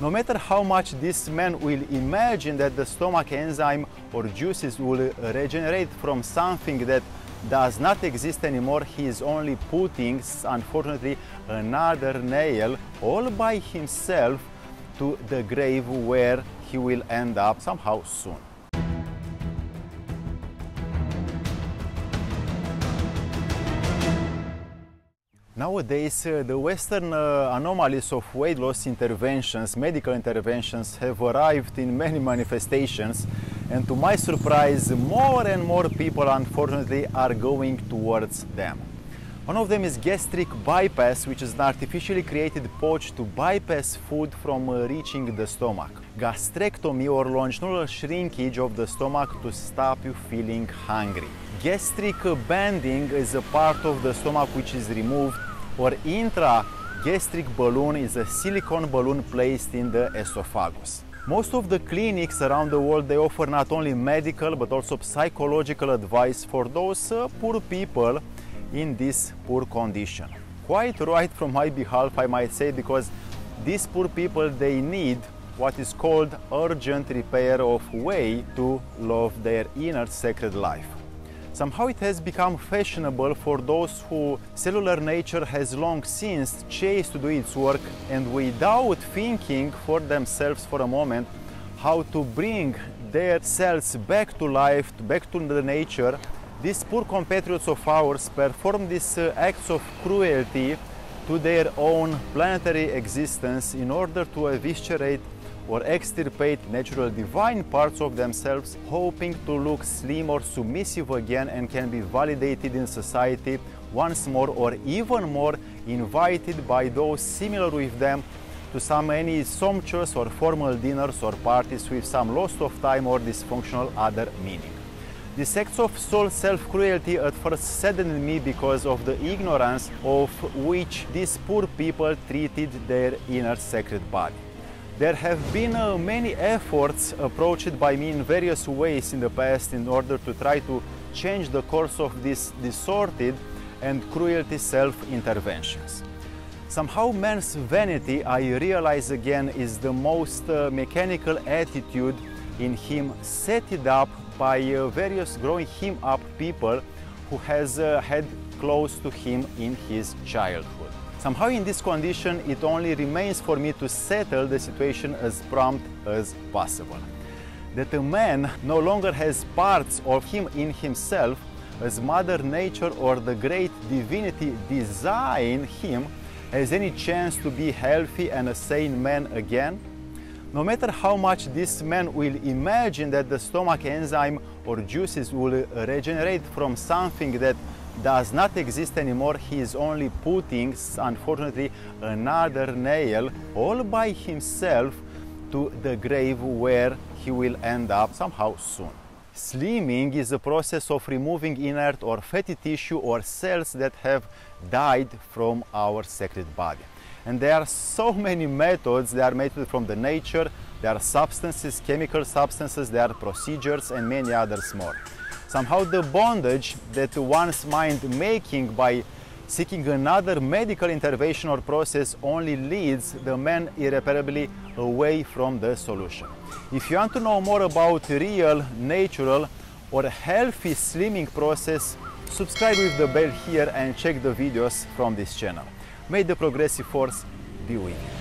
No matter how much this man will imagine that the stomach enzyme or juices will regenerate from something that does not exist anymore, he is only putting, unfortunately, another nail all by himself to the grave where he will end up somehow soon. Nowadays, the Western anomalies of weight loss interventions, medical interventions, have arrived in many manifestations, and to my surprise, more and more people, unfortunately, are going towards them. One of them is gastric bypass, which is an artificially created pouch to bypass food from reaching the stomach. Gastrectomy or longitudinal shrinkage of the stomach to stop you feeling hungry. Gastric banding is a part of the stomach which is removed, or intragastric balloon is a silicone balloon placed in the esophagus. Most of the clinics around the world, they offer not only medical but also psychological advice for those poor people in this poor condition. Quite right from my behalf, I might say, because these poor people, they need what is called urgent repair of way to love their inner sacred life. Somehow it has become fashionable for those whose cellular nature has long since ceased to do its work, and without thinking for themselves for a moment how to bring their cells back to life, back to the nature, these poor compatriots of ours perform these acts of cruelty to their own planetary existence in order to eviscerate or extirpate natural divine parts of themselves, hoping to look slim or submissive again and can be validated in society once more, or even more invited by those similar with them to some any sumptuous or formal dinners or parties with some loss of time or dysfunctional other meaning. These acts of soul self-cruelty at first saddened me because of the ignorance of which these poor people treated their inner sacred body. There have been many efforts approached by me in various ways in the past in order to try to change the course of these distorted and cruelty self-interventions. Somehow man's vanity, I realize again, is the most mechanical attitude in him, set it up by various growing him up people who has had close to him in his childhood. Somehow in this condition, it only remains for me to settle the situation as prompt as possible. That a man no longer has parts of him in himself, as Mother Nature or the great divinity design him, has any chance to be healthy and a sane man again. No matter how much this man will imagine that the stomach enzyme or juices will regenerate from something that does not exist anymore, he is only putting, unfortunately, another nail all by himself to the grave where he will end up somehow soon. Slimming is a process of removing inert or fatty tissue or cells that have died from our sacred body. And there are so many methods. They are made from the nature, there are substances, chemical substances, there are procedures and many others more. Somehow the bondage that one's mind making by seeking another medical intervention or process only leads the man irreparably away from the solution. If you want to know more about real, natural or healthy slimming process, subscribe with the bell here and check the videos from this channel. May the progressive force be with you.